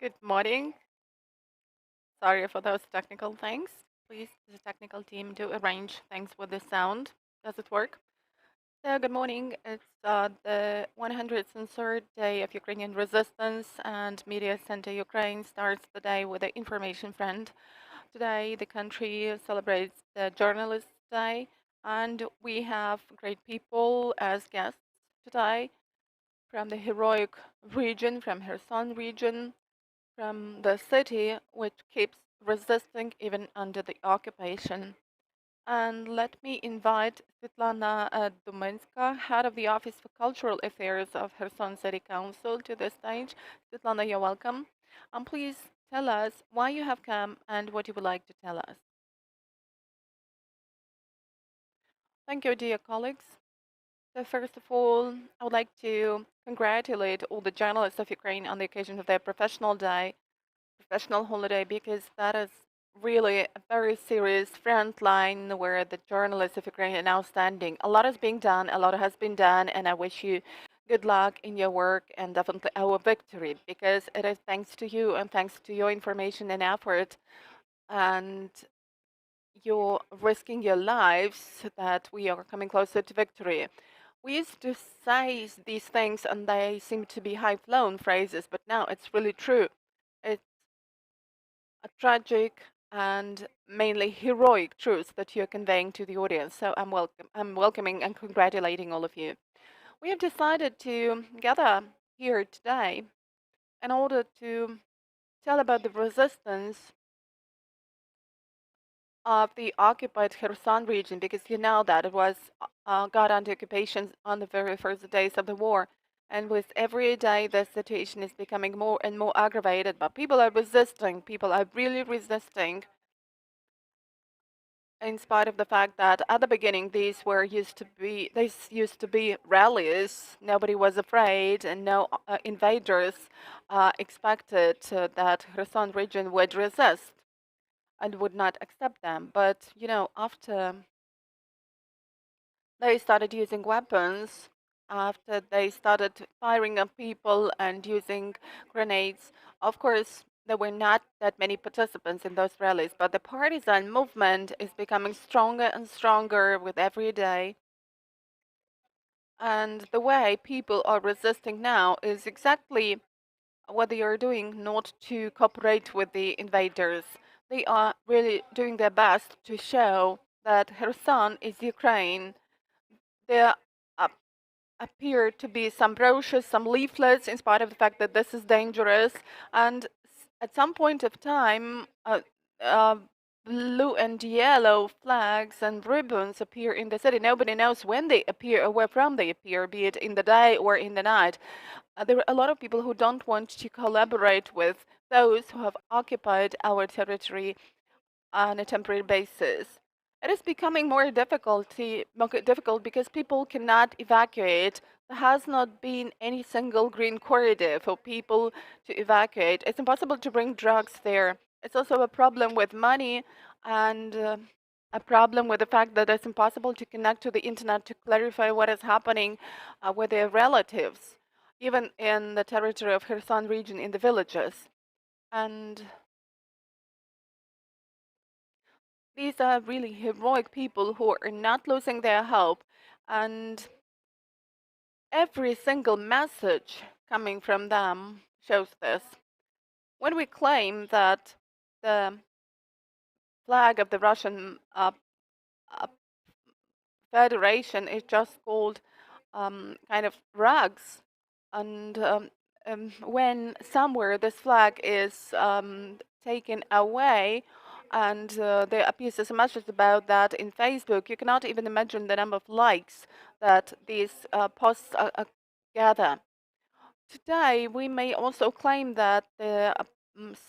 Good morning. Sorry for those technical things. Please, the technical team, do arrange things with the sound. Does it work? So, good morning. It's the 103rd day of Ukrainian resistance, and Media Center Ukraine starts the day with the Information Front. Today, the country celebrates the Journalist Day, and we have great people as guests today from the heroic region, from Kherson region, from the city, which keeps resisting even under the occupation. And let me invite Svitlana Dumynska, head of the Office for Cultural Affairs of Kherson City Council, to the stage. Svitlana, you're welcome. And please tell us why you have come and what you would like to tell us. Thank you, dear colleagues. So first of all, I would like to congratulate all the journalists of Ukraine on the occasion of their professional day, professional holiday, because that is really a very serious front line where the journalists of Ukraine are now standing. A lot is being done, a lot has been done, and I wish you good luck in your work and definitely our victory, because it is thanks to you and thanks to your information and effort and you're risking your lives that we are coming closer to victory. We used to say these things and they seem to be high flown phrases, but now it's really true. It's a tragic and mainly heroic truth that you're conveying to the audience. So I'm welcoming and congratulating all of you. We have decided to gather here today in order to tell about the resistance of the occupied Kherson region, because you know that it was got under occupation on the very first days of the war. And with every day, the situation is becoming more and more aggravated. But people are resisting. People are really resisting, in spite of the fact that at the beginning these used to be rallies. Nobody was afraid, and no invaders expected that Kherson region would resist and would not accept them. But after they started using weapons, after they started firing on people and using grenades, of course, there were not that many participants in those rallies, but the partisan movement is becoming stronger and stronger with every day. And the way people are resisting now is exactly what they are doing, not to cooperate with the invaders. They are really doing their best to show that Kherson is Ukraine. There appear to be some brochures, some leaflets, in spite of the fact that this is dangerous. And at some point of time, uh, blue and yellow flags and ribbons appear in the city. Nobody knows when they appear or where from they appear, be it in the day or in the night. There are a lot of people who don't want to collaborate with those who have occupied our territory on a temporary basis. It is becoming more difficult because people cannot evacuate. There has not been any single green corridor for people to evacuate. It's impossible to bring drugs there. It's also a problem with money and a problem with the fact that it's impossible to connect to the internet to clarify what is happening with their relatives, even in the territory of Kherson region in the villages. And these are really heroic people who are not losing their hope. And every single message coming from them shows this. When we claim that the flag of the Russian uh, Federation is just called kind of rugs, and when somewhere this flag is taken away, and there appears as messages about that in Facebook, you cannot even imagine the number of likes that these posts gather. Today, we may also claim that the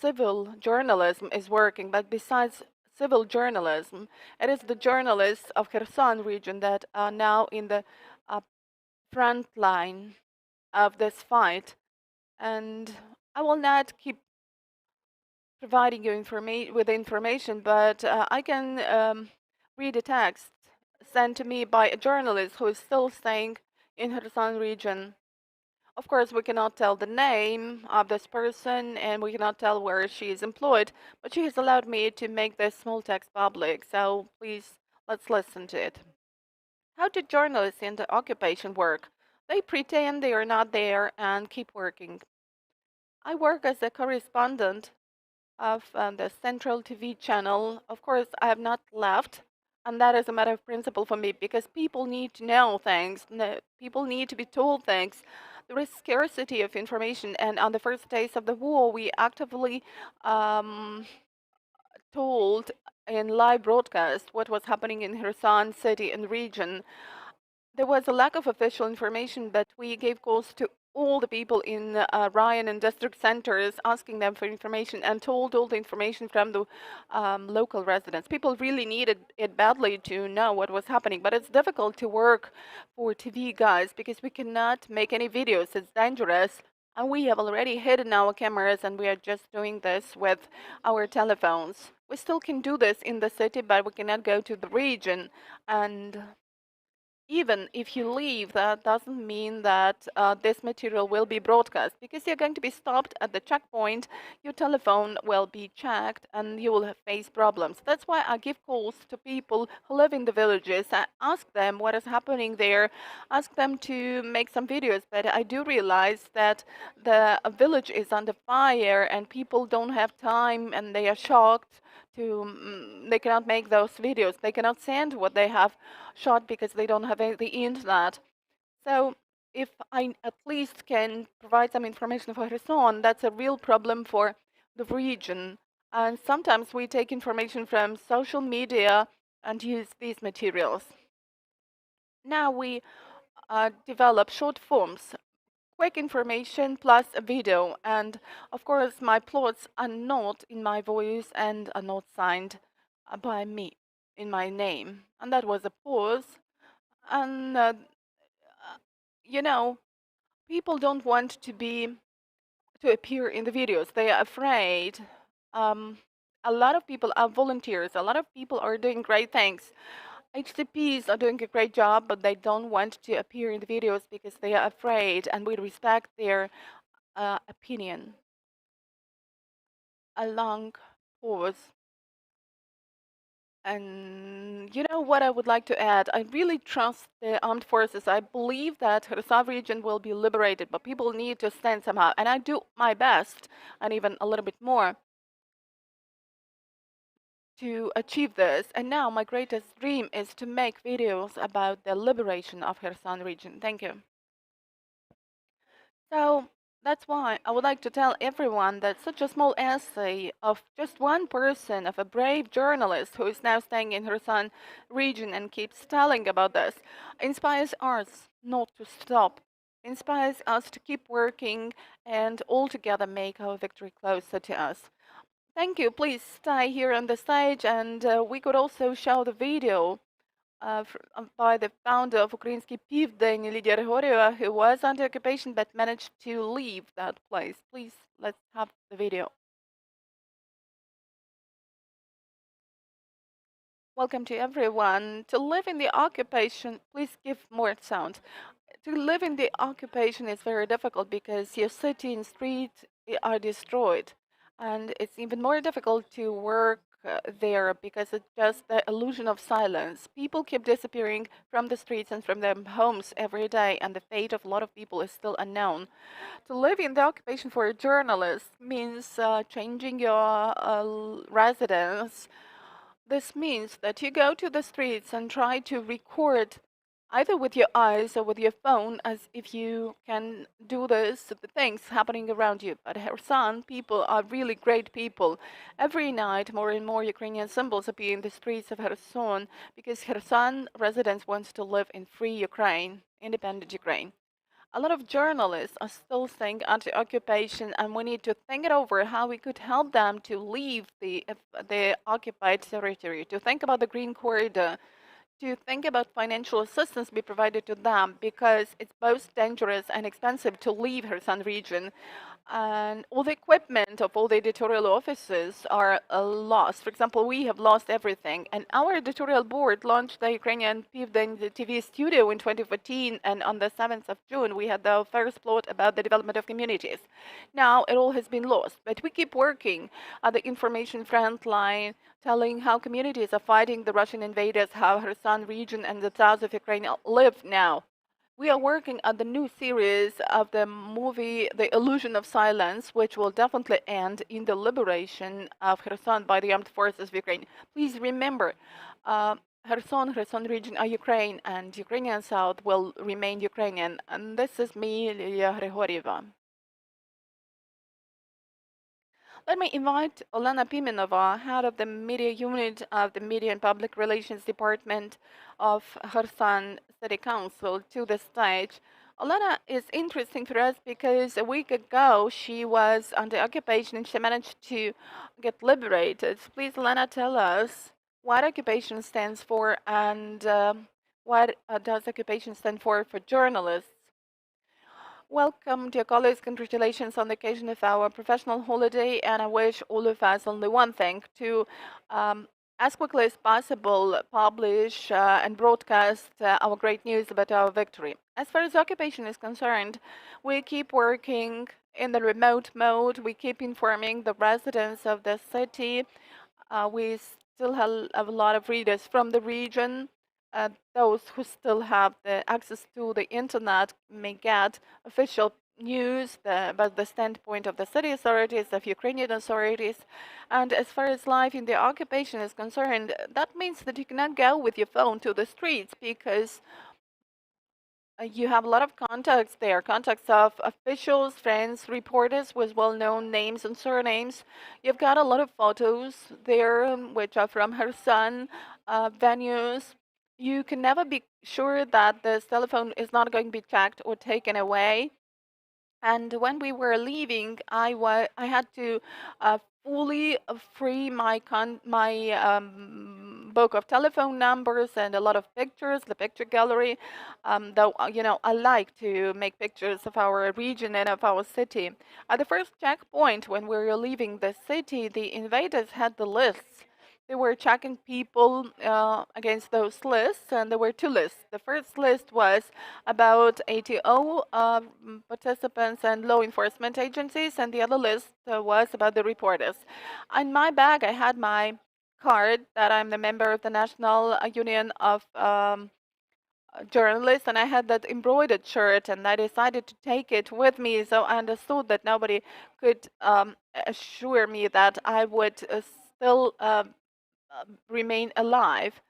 civil journalism is working, but besides civil journalism, it is the journalists of Kherson region that are now in the uh, front line of this fight. And I will not keep providing you with information, but I can read a text sent to me by a journalist who is still staying in Kherson region. Of course, we cannot tell the name of this person and we cannot tell where she is employed, but she has allowed me to make this small text public, so please let's listen to it. How do journalists in the occupation work? They pretend they are not there and keep working. I work as a correspondent of the Central TV channel. Of course, I have not left, and that is a matter of principle for me because people need to know things. People need to be told things. There is scarcity of information, and on the first days of the war, we actively um, told in live broadcast what was happening in Kherson city and region. There was a lack of official information, but we gave calls to all the people in Ryan and district centers, asking them for information and told all the information from the local residents. People really needed it badly to know what was happening, but it's difficult to work for TV guys because we cannot make any videos. It's dangerous. And we have already hidden our cameras and we are just doing this with our telephones. We still can do this in the city, but we cannot go to the region. And even if you leave, that doesn't mean that this material will be broadcast because you're going to be stopped at the checkpoint, your telephone will be checked, and you will face problems. That's why I give calls to people who live in the villages. I ask them what is happening there, ask them to make some videos. But I do realize that the village is under fire and people don't have time and they are shocked to they cannot make those videos, they cannot send what they have shot because they don't have the internet. So if I at least can provide some information for Kherson, that's a real problem for the region. And sometimes we take information from social media and use these materials. Now we develop short forms, quick information plus a video. And of course, my plots are not in my voice and are not signed by me in my name. And that was a pause. And you know, people don't want to appear in the videos. They are afraid. Um, a lot of people are volunteers. A lot of people are doing great things. HCPs are doing a great job, but they don't want to appear in the videos because they are afraid, and we respect their opinion. A long pause. And you know what I would like to add? I really trust the armed forces. I believe that Kherson region will be liberated, but people need to stand somehow. And I do my best, and even a little bit more, to achieve this. And now my greatest dream is to make videos about the liberation of Kherson region. Thank you. So that's why I would like to tell everyone that such a small essay of just one person, of a brave journalist who is now staying in Kherson region and keeps telling about this, inspires us not to stop, inspires us to keep working and all together make our victory closer to us. Thank you. Please stay here on the stage and we could also show the video by the founder of Ukrainsky Pivdень, Lydia Grigorieva, who was under occupation but managed to leave that place. Please, let's have the video. Welcome to everyone. To live in the occupation, please give more sound. To live in the occupation is very difficult because your city and streets are destroyed. And it's even more difficult to work there because it's just the illusion of silence. People keep disappearing from the streets and from their homes every day, and the fate of a lot of people is still unknown. To live in the occupation for a journalist means changing your residence. This means that you go to the streets and try to record either with your eyes or with your phone as if you can do this, the things happening around you. But Kherson people are really great people. Every night more and more Ukrainian symbols appear in the streets of Kherson because Kherson residents want to live in free Ukraine, independent Ukraine. A lot of journalists are still staying under occupation, and we need to think it over how we could help them to leave the occupied territory, to think about the Green Corridor, to think about financial assistance be provided to them because it's both dangerous and expensive to leave Kherson region. and all the equipment of all the editorial offices are lost. For example, we have lost everything, and our editorial board launched the Ukrainian Pivden TV studio in 2014, and on the 7th of June, we had the first plot about the development of communities. Now, it all has been lost, but we keep working at the information front line, telling how communities are fighting the Russian invaders, how Kherson region and the south of Ukraine live now. We are working on the new series of the movie The Illusion of Silence, which will definitely end in the liberation of Kherson by the armed forces of Ukraine. Please remember, uh, Kherson region are Ukraine, and Ukrainian South will remain Ukrainian. And this is me, Lilia Grigorieva. Let me invite Olena Pimienova, head of the media unit of the Media and Public Relations Department of Kherson City Council, to the stage. Olena is interesting for us because a week ago she was under occupation and she managed to get liberated. Please, Olena, tell us what occupation stands for and what does occupation stand for journalists. Welcome, dear colleagues. Congratulations on the occasion of our professional holiday, and I wish all of us only one thing to, as quickly as possible, publish and broadcast our great news about our victory. As far as occupation is concerned, we keep working in the remote mode, we keep informing the residents of the city. We still have a lot of readers from the region. Those who still have the access to the internet may get official news about the standpoint of the city authorities, of Ukrainian authorities. And as far as life in the occupation is concerned, that means that you cannot go with your phone to the streets because you have a lot of contacts there, contacts of officials, friends, reporters with well-known names and surnames. You've got a lot of photos there, which are from her son, venues. You can never be sure that this telephone is not going to be checked or taken away. And when we were leaving, I had to fully free my book of telephone numbers and a lot of pictures, the picture gallery. Though I like to make pictures of our region and of our city. At the first checkpoint, when we were leaving the city, the invaders had the lists. They were checking people against those lists, and there were two lists. The first list was about ATO participants and law enforcement agencies, and the other list was about the reporters. In my bag, I had my card that I'm the member of the National Union of Journalists, and I had that embroidered shirt, and I decided to take it with me, so I understood that nobody could assure me that I would still remain alive.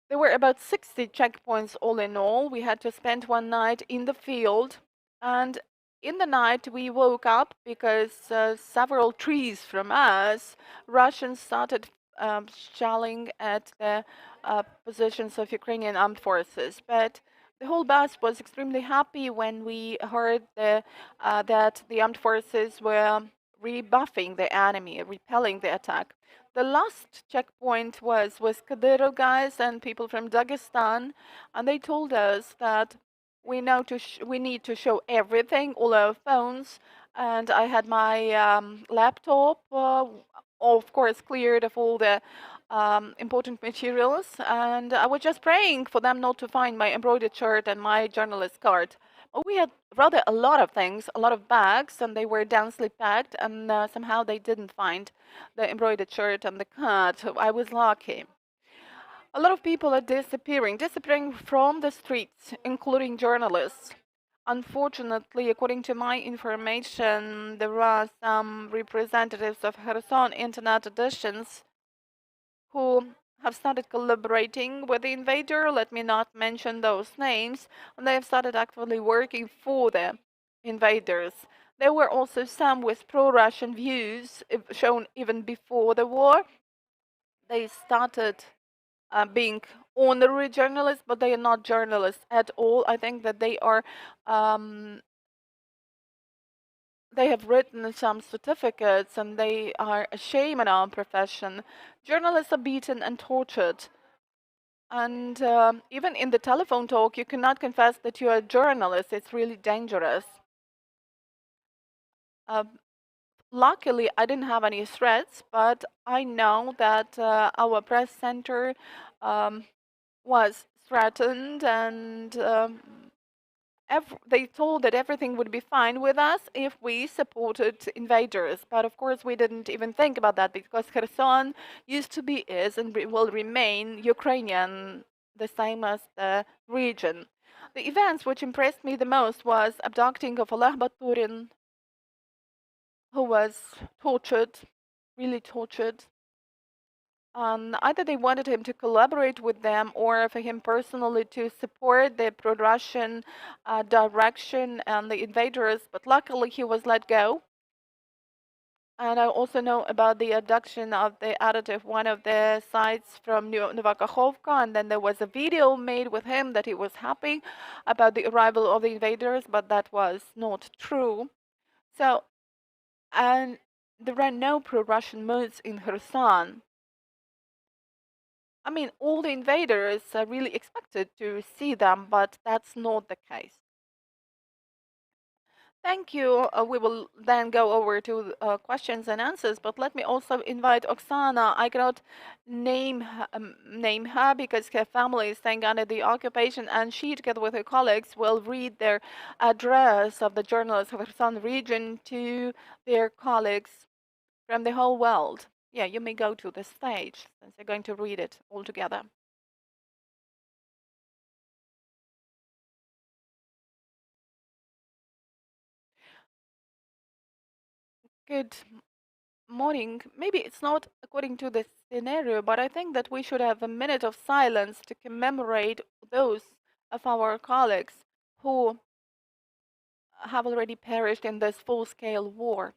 There were about 60 checkpoints all in all. We had to spend one night in the field, and in the night we woke up because several trees from us, Russians started shelling at the positions of Ukrainian armed forces. But the whole bus was extremely happy when we heard that the armed forces were rebuffing the enemy, repelling the attack. The last checkpoint was with Kadyrov guys and people from Dagestan, and they told us that we need to show everything, all our phones, and I had my laptop, of course, cleared of all the important materials, and I was just praying for them not to find my embroidered shirt and my journalist card. We had rather a lot of things, a lot of bags, and they were densely packed, and somehow they didn't find the embroidered shirt and the card. So I was lucky. A lot of people are disappearing from the streets, including journalists. Unfortunately, according to my information, there are some representatives of Kherson internet editions who have started collaborating with the invader. Let me not mention those names. And they have started actively working for the invaders. There were also some with pro-Russian views shown even before the war. They started being honorary journalists, but they are not journalists at all. I think that um, they have written some certificates and they are a shame in our profession. Journalists are beaten and tortured. And even in the telephone talk, you cannot confess that you are a journalist. It's really dangerous. Luckily, I didn't have any threats, but I know that our press center um, was threatened, and they told that everything would be fine with us if we supported invaders. But of course, we didn't even think about that because Kherson used to be, is, and will remain Ukrainian, the same as the region. The events which impressed me the most was abducting of Oleh Baturin, who was tortured, really tortured. Either they wanted him to collaborate with them or for him personally to support the pro-Russian direction and the invaders, but luckily he was let go. And I also know about the abduction of the additive, one of the sites from Novakhovka, and then there was a video made with him that he was happy about the arrival of the invaders, but that was not true. So, and there are no pro-Russian moods in Kherson. I mean, all the invaders are really expected to see them, but that's not the case. Thank you. We will then go over to questions and answers, but let me also invite Oksana. I cannot name her because her family is staying under the occupation, and she, together with her colleagues, will read their address of the journalists of Kherson region to their colleagues from the whole world. Yeah, you may go to the stage since they're going to read it all together. Good morning. Maybe it's not according to the scenario, but I think that we should have a minute of silence to commemorate those of our colleagues who have already perished in this full-scale war.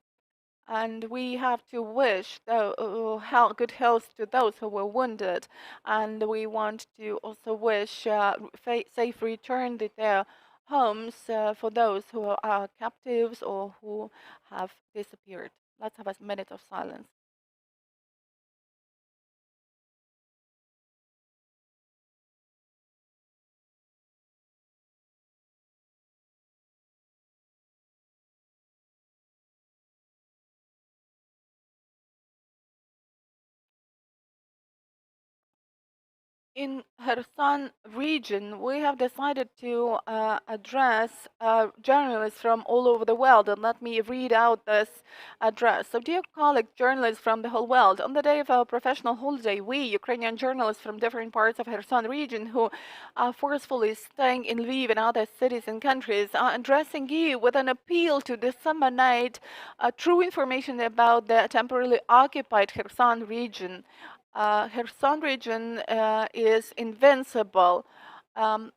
And we have to wish good health to those who were wounded. And we want to also wish safe return to their homes for those who are captives or who have disappeared. Let's have a minute of silence. In Kherson region, we have decided to address journalists from all over the world, and let me read out this address. So, dear colleagues, journalists from the whole world, on the day of our professional holiday, we, Ukrainian journalists from different parts of Kherson region who are forcefully staying in Lviv and other cities and countries, are addressing you with an appeal to disseminate true information about the temporarily occupied Kherson region. Kherson region is invincible. Um,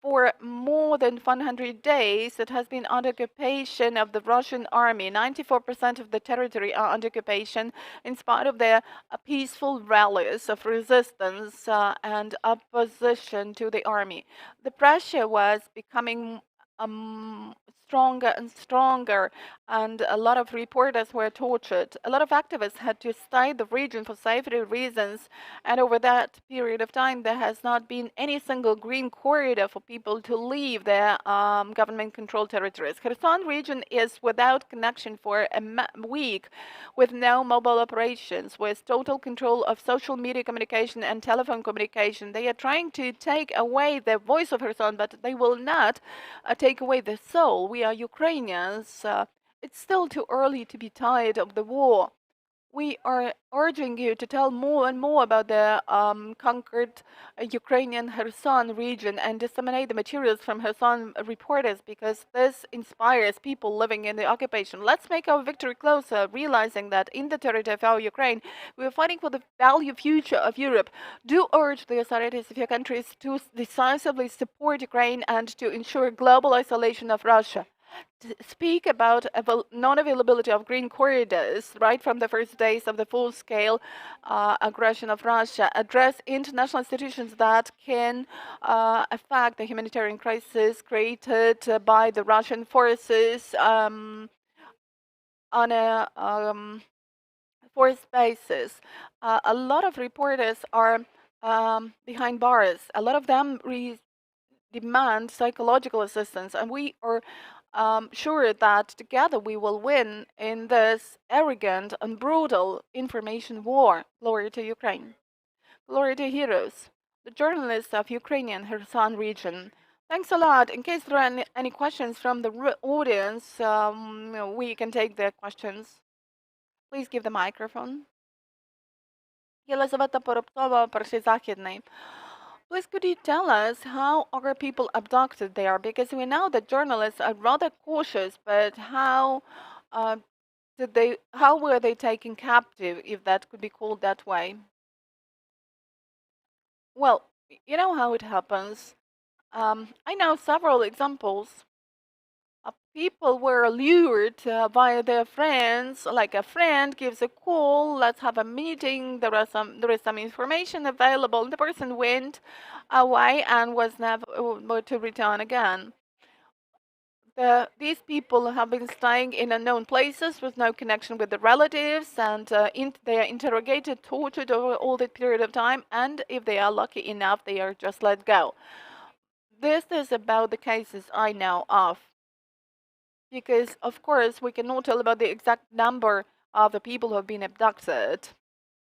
for more than 100 days, it has been under occupation of the Russian army. 94% of the territory are under occupation in spite of their peaceful rallies of resistance and opposition to the army. The pressure was becoming um, stronger and stronger, and a lot of reporters were tortured. A lot of activists had to stay in the region for safety reasons, and over that period of time, there has not been any single green corridor for people to leave their government-controlled territories. Kherson region is without connection for a week, with no mobile operations, with total control of social media communication and telephone communication. They are trying to take away the voice of Kherson, but they will not take away the soul. We are Ukrainians. It's still too early to be tired of the war. We are urging you to tell more and more about the conquered Ukrainian Kherson region and disseminate the materials from Kherson reporters, because this inspires people living in the occupation. Let's make our victory closer, realizing that in the territory of our Ukraine, we are fighting for the value future of Europe. Do urge the authorities of your countries to decisively support Ukraine and to ensure global isolation of Russia. Speak about non-availability of green corridors right from the first days of the full-scale aggression of Russia. Address international institutions that can affect the humanitarian crisis created by the Russian forces on a forced basis. A lot of reporters are behind bars. A lot of them demand psychological assistance, and we are sure that together we will win in this arrogant and brutal information war. Glory to Ukraine. Glory to heroes, the journalists of Ukrainian Kherson region. Thanks a lot. In case there are any questions from the audience, we can take the questions. Please give the microphone. Єлизавета Поробкова, Перший Західний. Please, could you tell us how are people abducted there? Because we know that journalists are rather cautious, but uh, how were they taken captive, if that could be called that way? Well, you know how it happens. I know several examples. People were lured by their friends, like a friend gives a call, let's have a meeting, there is some information available. The person went away and was never to return again. These people have been staying in unknown places with no connection with the relatives, and they are interrogated, tortured over all that period of time, and if they are lucky enough, they are just let go. This is about the cases I know of. Because, of course, we cannot tell about the exact number of the people who have been abducted,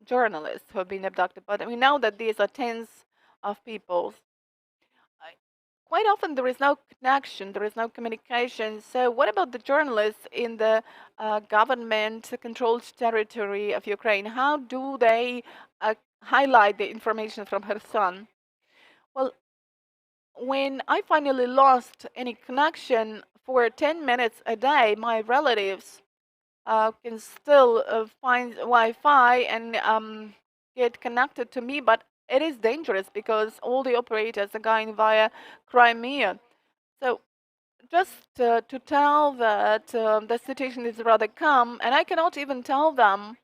journalists who have been abducted, but we know that these are tens of people. Quite often there is no connection, there is no communication. So, what about the journalists in the government controlled territory of Ukraine? How do they highlight the information from Kherson? Well, when I finally lost any connection for 10 minutes a day, my relatives can still find Wi-Fi and get connected to me, but it is dangerous because all the operators are going via Crimea. So just to tell that the situation is rather calm, and I cannot even tell them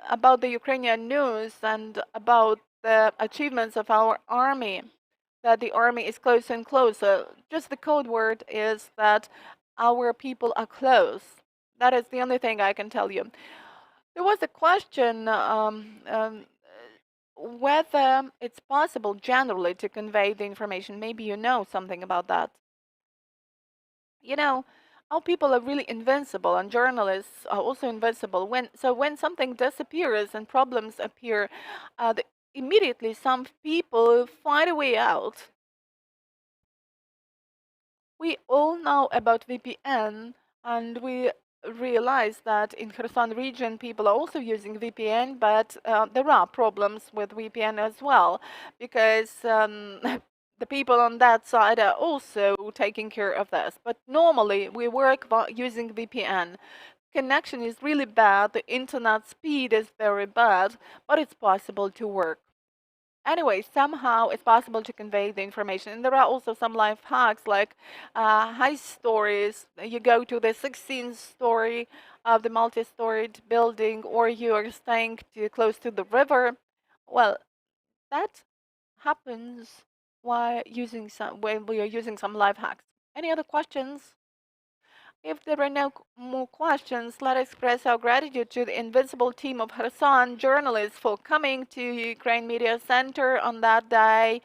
about the Ukrainian news and about the achievements of our army, that the army is closer and closer. Just the code word is that our people are close. That is the only thing I can tell you. There was a question whether it's possible generally to convey the information. Maybe you know something about that. You know, our people are really invincible, and journalists are also invincible. When something disappears and problems appear, immediately some people find a way out. We all know about VPN, and we realize that in Kherson region people are also using VPN, but there are problems with VPN as well, because the people on that side are also taking care of this. But normally we work using VPN. Connection is really bad, the internet speed is very bad, but it's possible to work. Anyway, somehow it's possible to convey the information. And there are also some life hacks like high stories. You go to the 16th story of the multi-storied building, or you are staying too close to the river. Well, that happens when we are using some life hacks. Any other questions? If there are no more questions, let us express our gratitude to the invincible team of Kherson journalists for coming to Ukraine Media Center on that day.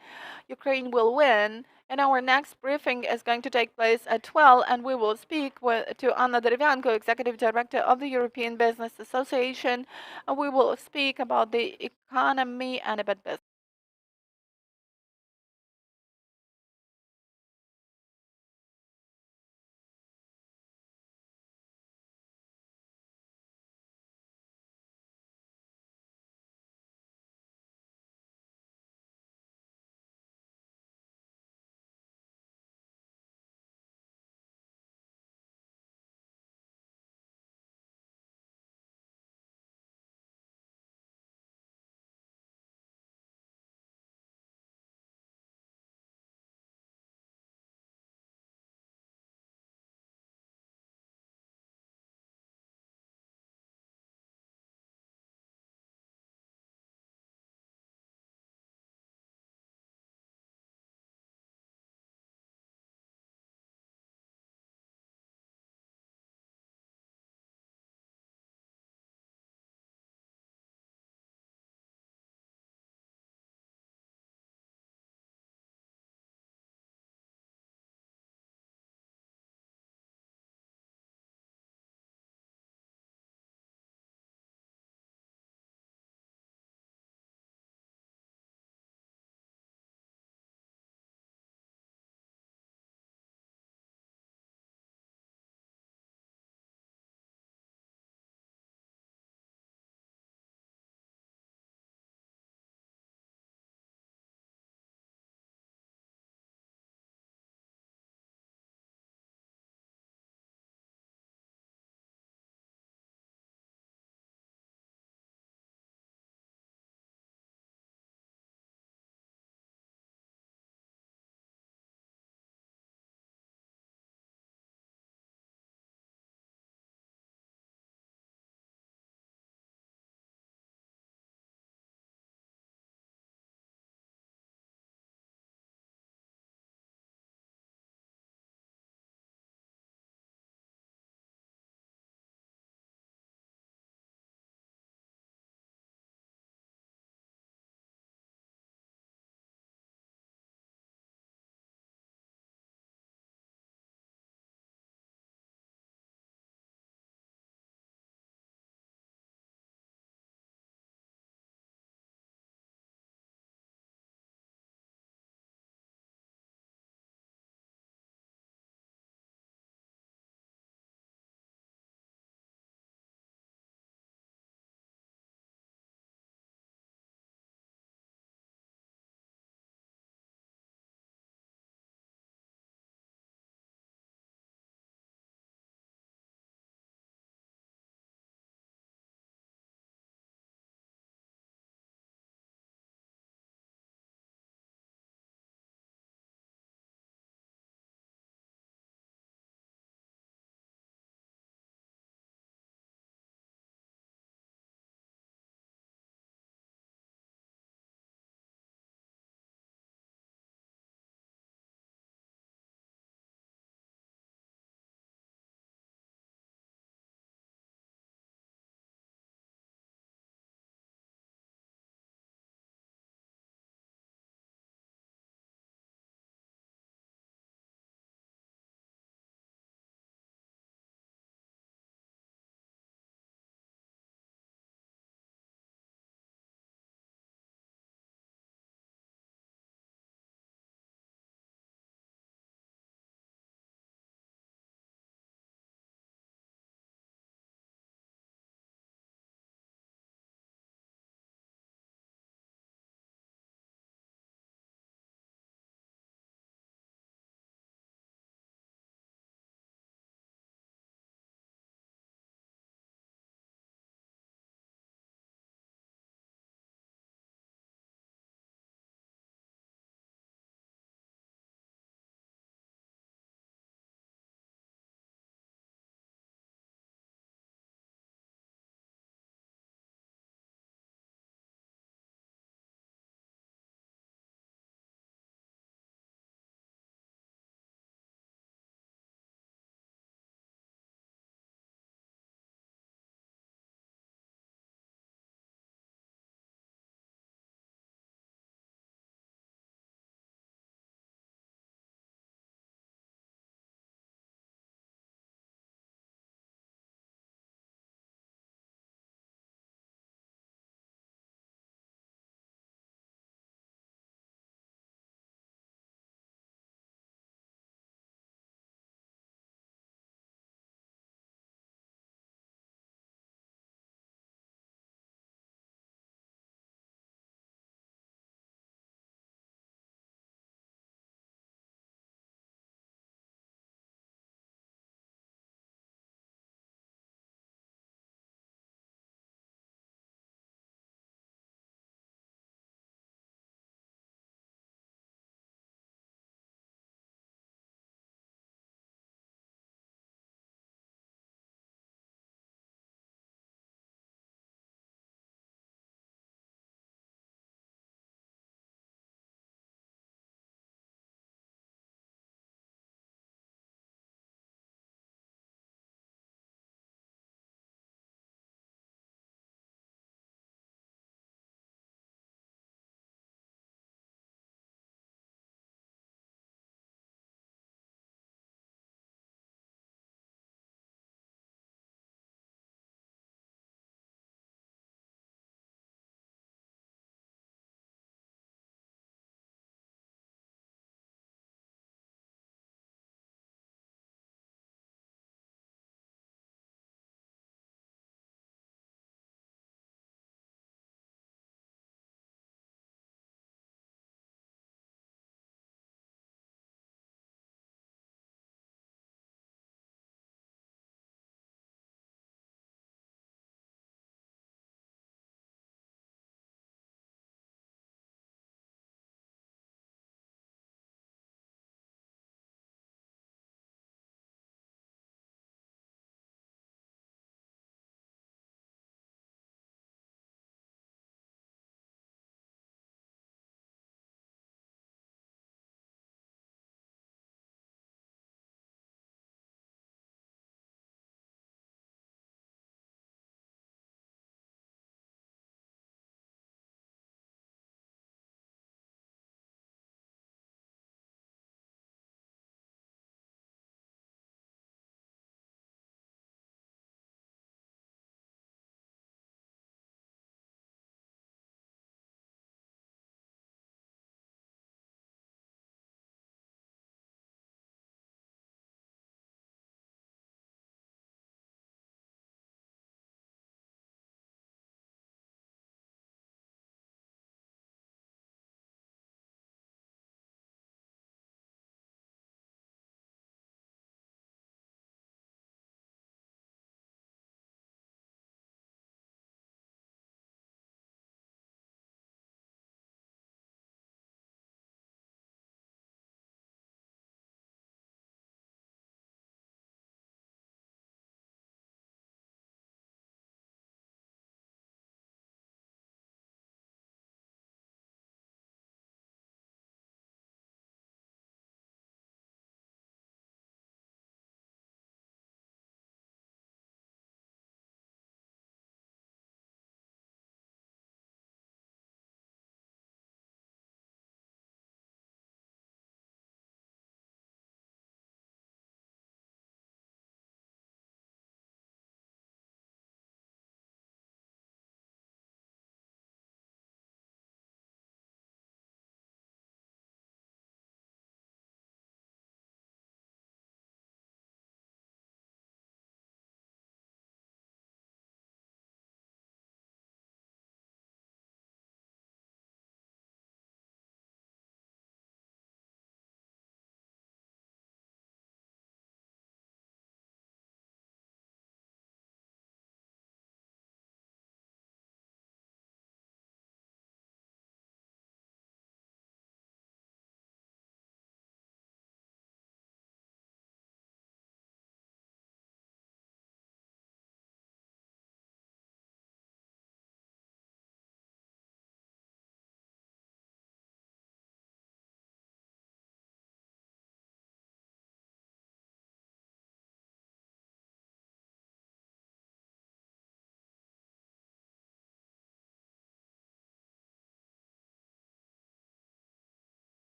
Ukraine will win. And our next briefing is going to take place at 12, and we will speak to Anna Derevyanko, Executive Director of the European Business Association, and we will speak about the economy and about business.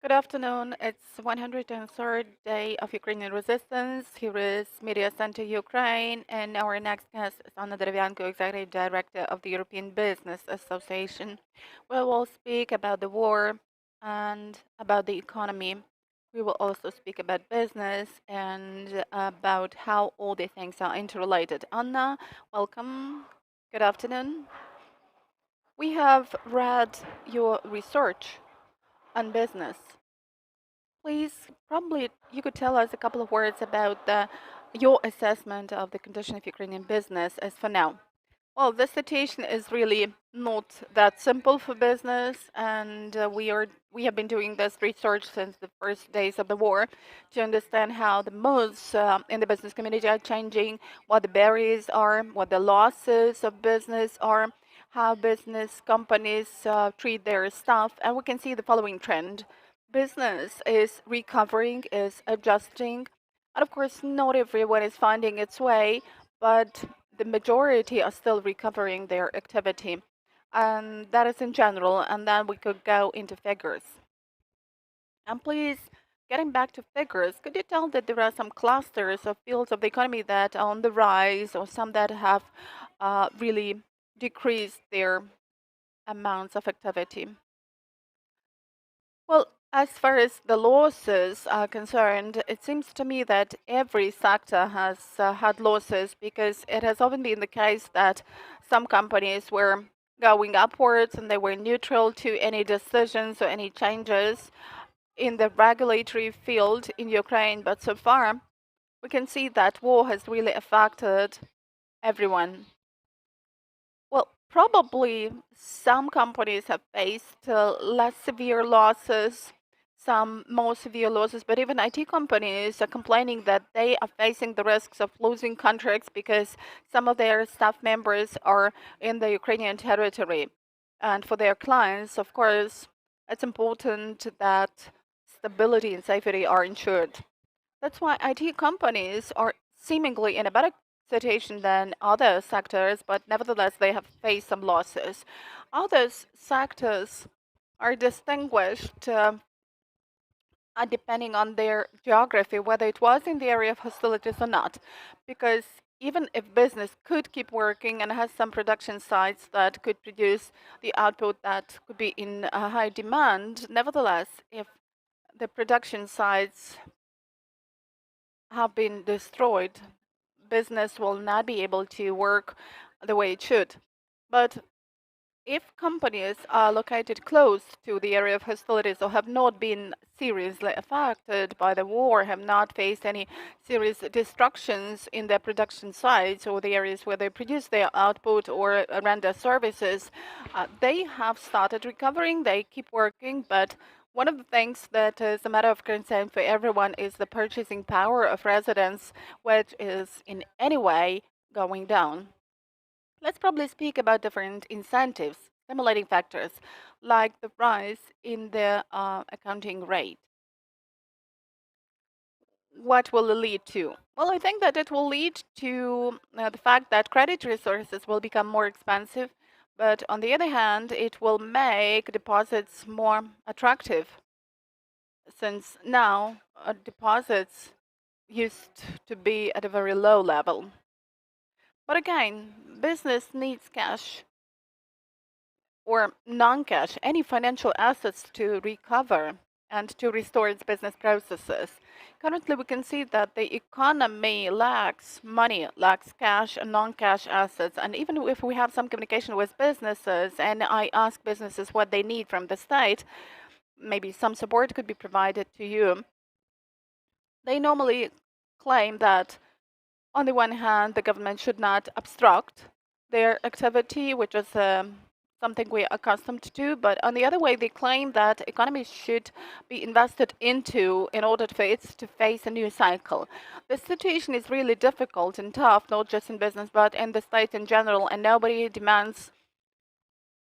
Good afternoon. It's 103rd day of Ukrainian resistance. Here is Media Center Ukraine, and our next guest is Anna Derevyanko, Executive Director of the European Business Association. We will speak about the war and about the economy. We will also speak about business and about how all the things are interrelated. Anna, welcome. Good afternoon. We have read your research on business. Please, probably you could tell us a couple of words about your assessment of the condition of Ukrainian business as for now. Well, the situation is really not that simple for business, and we have been doing this research since the first days of the war to understand how the moves in the business community are changing, what the barriers are, what the losses of business are, how business companies treat their staff, and we can see the following trend: business is recovering, is adjusting, and of course, not everyone is finding its way, but the majority are still recovering their activity. And that is in general, and then we could go into figures. And please, getting back to figures, could you tell that there are some clusters of fields of the economy that are on the rise, or some that have really decreased their amounts of activity? Well, as far as the losses are concerned, it seems to me that every sector has had losses, because it has often been the case that some companies were going upwards and they were neutral to any decisions or any changes in the regulatory field in Ukraine. But so far, we can see that war has really affected everyone. Well, probably some companies have faced less severe losses, some more severe losses, but even IT companies are complaining that they are facing the risks of losing contracts because some of their staff members are in the Ukrainian territory. And for their clients, of course, it's important that stability and safety are ensured. That's why IT companies are seemingly in a better situation than other sectors, but nevertheless, they have faced some losses. Other sectors are distinguished depending on their geography, whether it was in the area of hostilities or not. Because even if business could keep working and has some production sites that could produce the output that could be in high demand, nevertheless, if the production sites have been destroyed, business will not be able to work the way it should. But if companies are located close to the area of hostilities or have not been seriously affected by the war, have not faced any serious destructions in their production sites or the areas where they produce their output or render services, they have started recovering. They keep working, but one of the things that is a matter of concern for everyone is the purchasing power of residents, which is in any way going down. Let's probably speak about different incentives, stimulating factors, like the rise in the accounting rate. What will it lead to? Well, I think that it will lead to the fact that credit resources will become more expensive, but on the other hand, it will make deposits more attractive, since now deposits used to be at a very low level. But again, business needs cash or non-cash, any financial assets to recover and to restore its business processes. Currently, we can see that the economy lacks money, lacks cash and non-cash assets. And even if we have some communication with businesses and I ask businesses what they need from the state, maybe some support could be provided to you, they normally claim that on the one hand, the government should not obstruct their activity, which is something we're accustomed to. But on the other way, they claim that economies should be invested into in order for it to face a new cycle. The situation is really difficult and tough, not just in business, but in the state in general, and nobody demands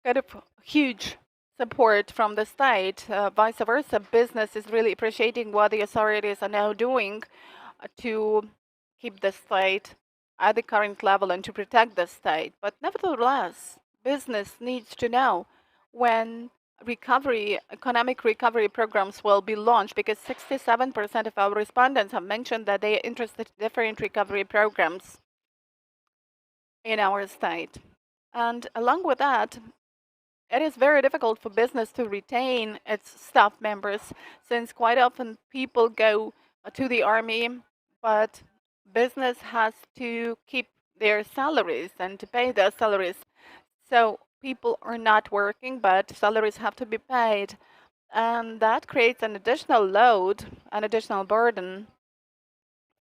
kind of huge support from the state. Vice versa, business is really appreciating what the authorities are now doing to keep the state at the current level and to protect the state. But nevertheless, business needs to know when economic recovery programs will be launched, because 67% of our respondents have mentioned that they are interested in different recovery programs in our state. And along with that, it is very difficult for business to retain its staff members, since quite often people go to the army, but business has to keep their salaries and to pay their salaries. So people are not working, but salaries have to be paid. And that creates an additional load, an additional burden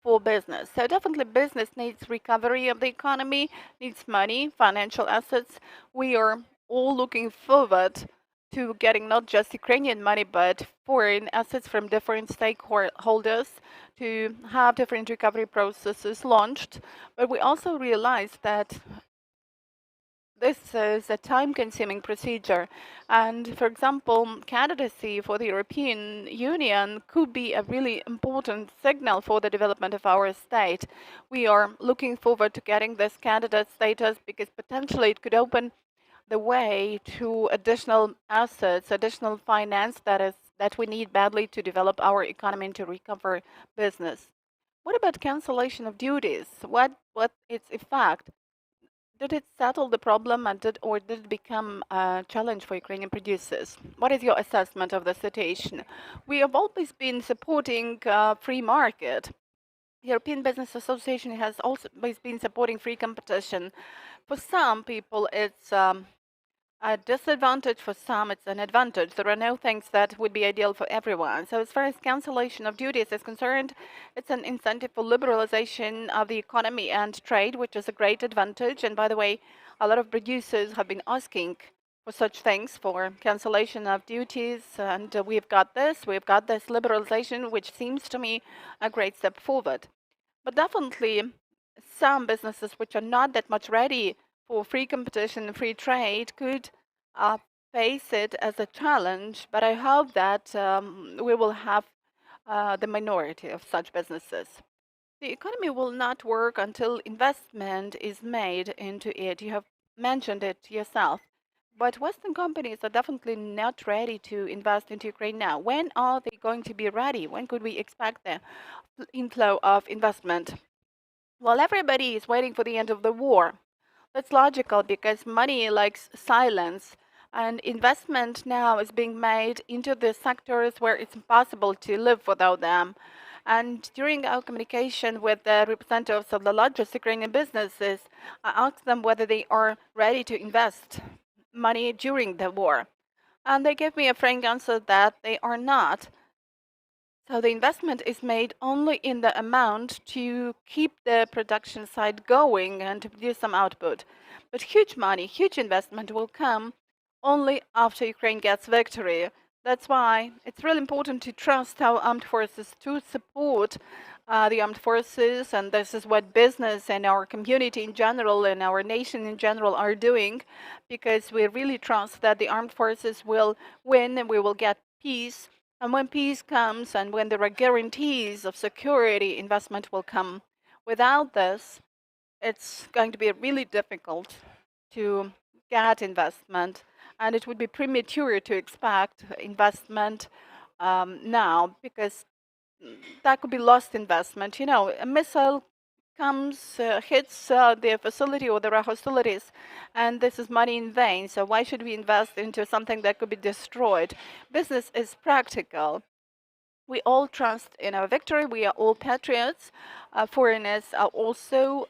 for business. So definitely business needs recovery of the economy, needs money, financial assets. We are all looking forward to getting not just Ukrainian money, but foreign assets from different stakeholders to have different recovery processes launched. But we also realize that this is a time-consuming procedure. And for example, candidacy for the European Union could be a really important signal for the development of our state. We are looking forward to getting this candidate status, because potentially it could open the way to additional assets, additional finance that we need badly to develop our economy and to recover business. What about cancellation of duties? What its effect? Did it settle the problem, and did it become a challenge for Ukrainian producers? What is your assessment of the situation? We have always been supporting free market. European Business Association has always been supporting free competition. For some people, it's a disadvantage. For some, it's an advantage. There are no things that would be ideal for everyone. So as far as cancellation of duties is concerned, it's an incentive for liberalization of the economy and trade, which is a great advantage. And by the way, a lot of producers have been asking for such things, for cancellation of duties. And we've got this liberalization, which seems to me a great step forward. But definitely, some businesses which are not that much ready for free competition and free trade could uh, face it as a challenge. But I hope that we will have the minority of such businesses. The economy will not work until investment is made into it. You have mentioned it yourself. But Western companies are definitely not ready to invest into Ukraine now. When are they going to be ready? When could we expect the inflow of investment? Well, everybody is waiting for the end of the war. That's logical, because money likes silence, and investment now is being made into the sectors where it's impossible to live without them. And during our communication with the representatives of the largest Ukrainian businesses, I asked them whether they are ready to invest money during the war. And they gave me a frank answer that they are not. So the investment is made only in the amount to keep the production side going and to produce some output. But huge money, huge investment will come only after Ukraine gets victory. That's why it's really important to trust our armed forces, to support the armed forces, and this is what business and our community in general and our nation in general are doing, because we really trust that the armed forces will win and we will get peace. And when peace comes and when there are guarantees of security, investment will come. Without this, it's going to be really difficult to get investment, and it would be premature to expect investment now, because that could be lost investment. You know, a missile comes, hits the facility, or there are hostilities, and this is money in vain. So why should we invest into something that could be destroyed? Business is practical. We all trust in our victory. We are all patriots. Foreigners are also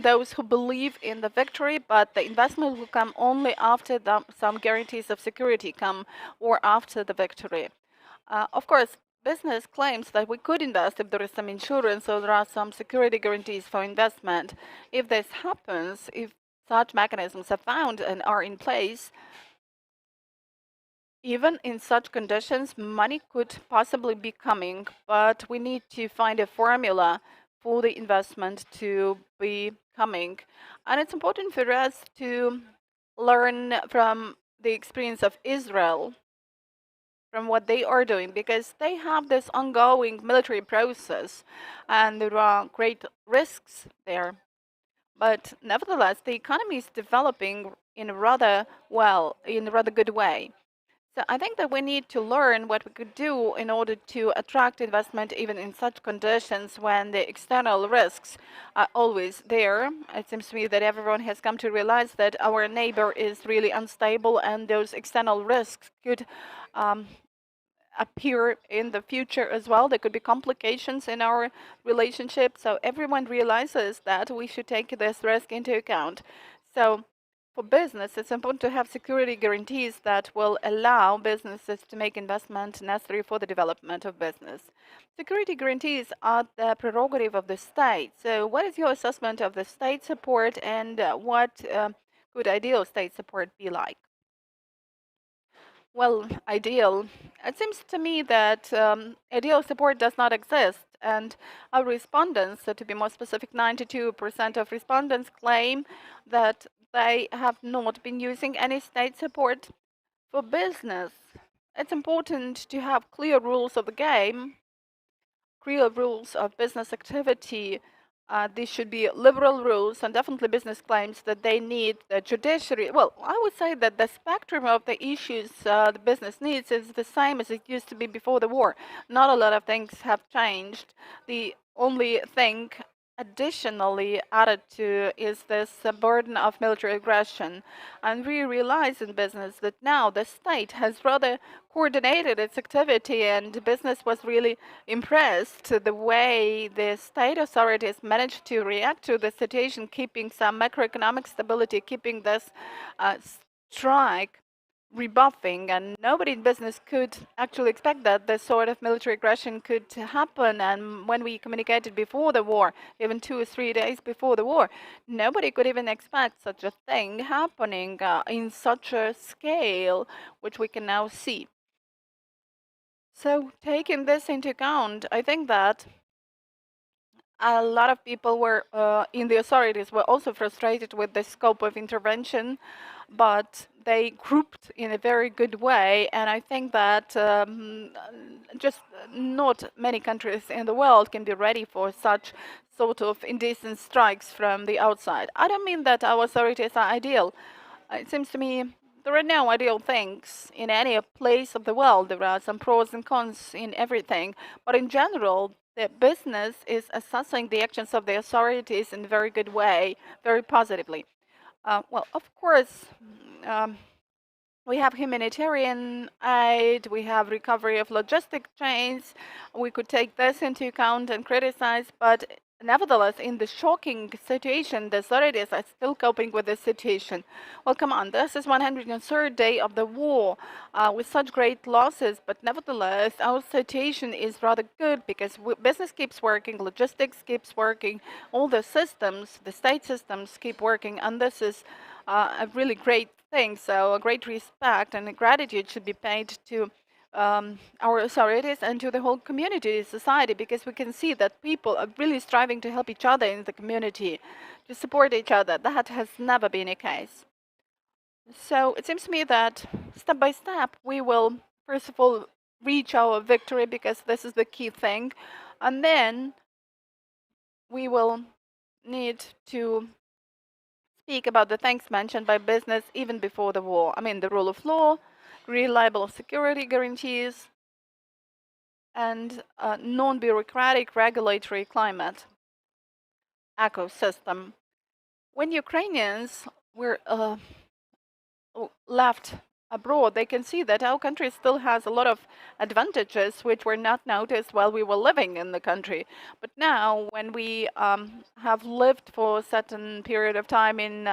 those who believe in the victory, but the investment will come only after some guarantees of security come, or after the victory. Of course, business claims that we could invest if there is some insurance or there are some security guarantees for investment. If this happens, if such mechanisms are found and are in place, even in such conditions, money could possibly be coming, but we need to find a formula for the investment to be coming. And it's important for us to learn from the experience of Israel, from what they are doing, because they have this ongoing military process and there are great risks there. But nevertheless, the economy is developing in a rather good way. So I think that we need to learn what we could do in order to attract investment even in such conditions when the external risks are always there. It seems to me that everyone has come to realize that our neighbor is really unstable and those external risks could um, appear in the future as well. There could be complications in our relationship. So everyone realizes that we should take this risk into account. So for business, it's important to have security guarantees that will allow businesses to make investment necessary for the development of business. Security guarantees are the prerogative of the state. So what is your assessment of the state support and what could ideal state support be like? Well, ideal. It seems to me that ideal support does not exist, and our respondents, so to be more specific, 92% of respondents claim that they have not been using any state support for business. It's important to have clear rules of the game, clear rules of business activity. These should be liberal rules, and definitely business claims that they need the judiciary. Well, I would say that the spectrum of the issues the business needs is the same as it used to be before the war. Not a lot of things have changed. The only thing additionally added to is this burden of military aggression. And we realize in business that now the state has rather coordinated its activity, and business was really impressed the way the state authorities managed to react to the situation, keeping some macroeconomic stability, keeping this strike rebuffing, and nobody in business could actually expect that this sort of military aggression could happen. And when we communicated before the war, even 2 or 3 days before the war, nobody could even expect such a thing happening in such a scale, which we can now see. So taking this into account, I think that a lot of people were in the authorities were also frustrated with the scope of intervention, but they grouped in a very good way. And I think that just not many countries in the world can be ready for such sort of indecent strikes from the outside. I don't mean that our authorities are ideal. It seems to me there are no ideal things in any place of the world. There are some pros and cons in everything. But in general, the business is assessing the actions of the authorities in a very good way, very positively. Well, of course, um, we have humanitarian aid, we have recovery of logistic chains. We could take this into account and criticize, but nevertheless, in the shocking situation, the authorities are still coping with this situation. Well, come on, this is 103rd day of the war with such great losses, but nevertheless, our situation is rather good because business keeps working, logistics keeps working, all the systems, the state systems keep working, and this is a really great thing. So a great respect and a gratitude should be paid to our authorities and to the whole community, society, because we can see that people are really striving to help each other in the community, to support each other. That has never been a case. So it seems to me that step by step we will, first of all, reach our victory, because this is the key thing, and then we will need to speak about the things mentioned by business even before the war. I mean, the rule of law, reliable security guarantees, and non-bureaucratic regulatory climate ecosystem. When Ukrainians were left abroad, they can see that our country still has a lot of advantages which were not noticed while we were living in the country. But now, when we have lived for a certain period of time in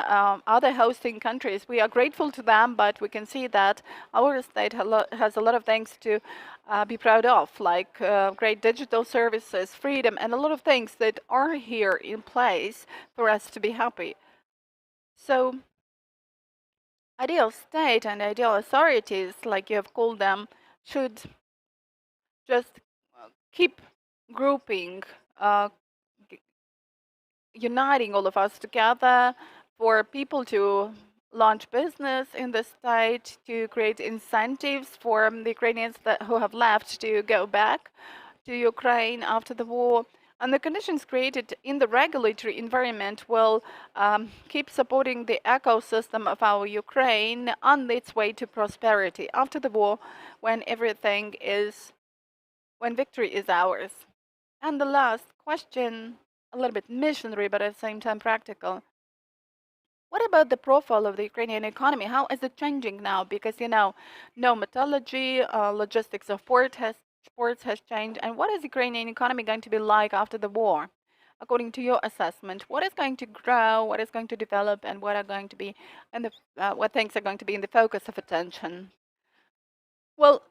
other hosting countries, we are grateful to them, but we can see that our state has a lot of things to be proud of, like great digital services, freedom, and a lot of things that are here in place for us to be happy. So ideal state and ideal authorities, like you have called them, should just keep grouping, uniting all of us together for people to launch business in the state, to create incentives for the Ukrainians who have left to go back to Ukraine after the war. And the conditions created in the regulatory environment will keep supporting the ecosystem of our Ukraine on its way to prosperity after the war, when when victory is ours. And the last question, a little bit missionary, but at the same time practical. What about the profile of the Ukrainian economy? How is it changing now? Because, no metallurgy, logistics of ports has changed. And what is the Ukrainian economy going to be like after the war? According to your assessment, what is going to grow, what is going to develop, and what are going to be, and what things are going to be in the focus of attention? Well,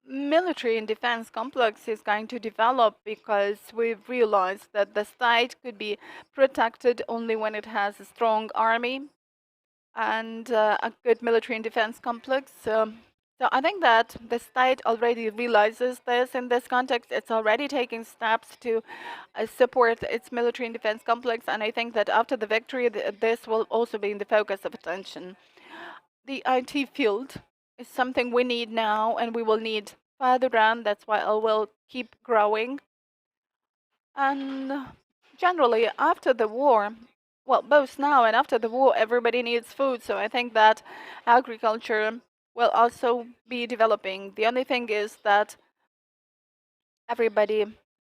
military and defense complex is going to develop because we've realized that the state could be protected only when it has a strong army and a good military and defense complex. So I think that the state already realizes this in this context. It's already taking steps to support its military and defense complex, and I think that after the victory, this will also be in the focus of attention. The IT field is something we need now, and we will need further on. That's why I will keep growing. And generally, after the war, well, both now and after the war, everybody needs food. So I think that agriculture will also be developing. The only thing is that everybody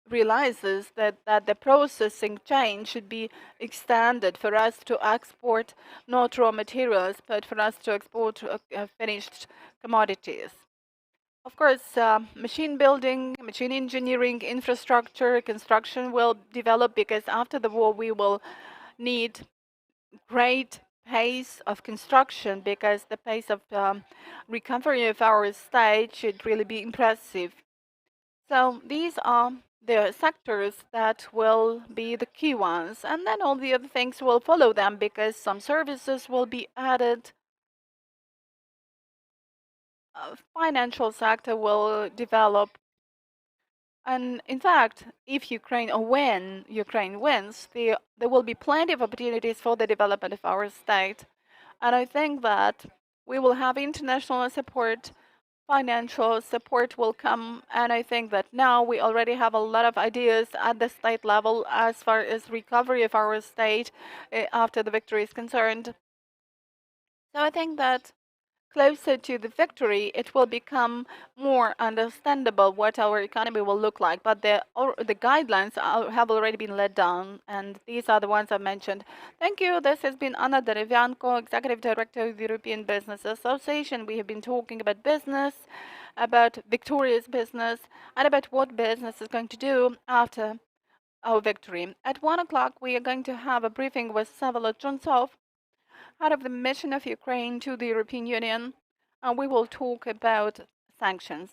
realizes that the processing chain should be extended for us to export not raw materials, but for us to export finished commodities. Of course, machine building, machine engineering, infrastructure, construction will develop because after the war we will need great pace of construction because the pace of recovery of our state should really be impressive. So these are the sectors that will be the key ones, and then all the other things will follow them because some services will be added. Financial sector will develop. And in fact, if Ukraine or when Ukraine wins, there will be plenty of opportunities for the development of our state. And I think that we will have international support, financial support will come. And I think that now we already have a lot of ideas at the state level as far as recovery of our state after the victory is concerned. So I think that closer to the victory, it will become more understandable what our economy will look like. But the guidelines have already been laid down, and these are the ones I mentioned. Thank you. This has been Anna Derevyanko, Executive Director of the European Business Association. We have been talking about business, about victorious business, and about what business is going to do after our victory. At 1 o'clock, we are going to have a briefing with Vsevolod Chentsov, out of the mission of Ukraine to the European Union, and we will talk about sanctions.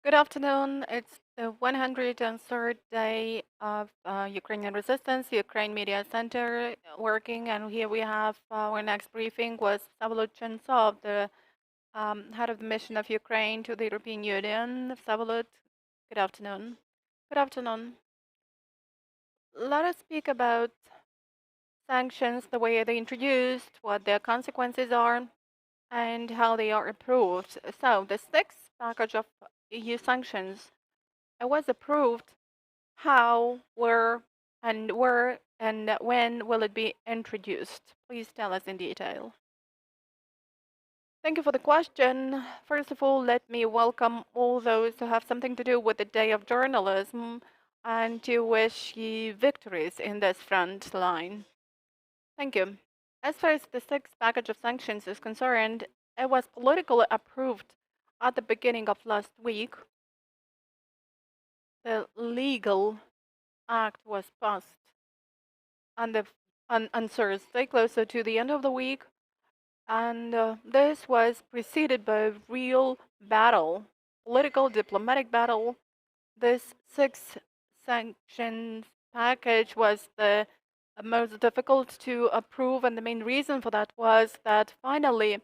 Good afternoon. It's the 103rd day of Ukrainian resistance, Ukraine Media Center working, and here we have our next briefing was Vsevolod Chentsov, the head of the mission of Ukraine to the European Union. Vsevolod, good afternoon. Good afternoon. Let us speak about sanctions, the way they're introduced, what their consequences are, and how they are approved. So, the sixth package of EU sanctions it was approved. How, where, and when will it be introduced? Please tell us in detail. Thank you for the question. First of all, let me welcome all those who have something to do with the Day of Journalism and to wish you victories in this front line. Thank you. As far as the sixth package of sanctions is concerned, it was politically approved at the beginning of last week. The legal act was passed on Thursday, closer to the end of the week, and this was preceded by a real battle, political, diplomatic battle. This six sanctions package was the most difficult to approve, and the main reason for that was that finally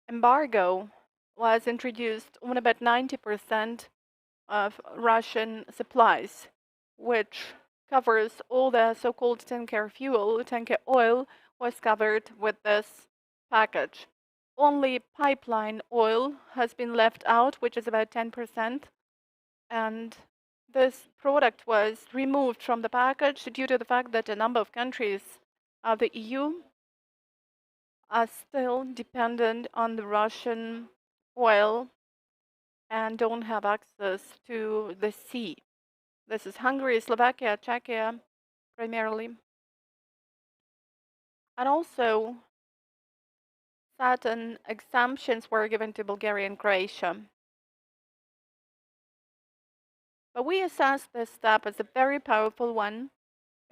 embargo was introduced on about 90% of Russian supplies, which covers all the so-called tanker fuel. Tanker oil was covered with this package. Only pipeline oil has been left out, which is about 10%, and this product was removed from the package due to the fact that a number of countries of the EU are still dependent on the Russian oil and don't have access to the sea. This is Hungary, Slovakia, Czechia, primarily. And also, certain exemptions were given to Bulgaria and Croatia. But we assess this step as a very powerful one,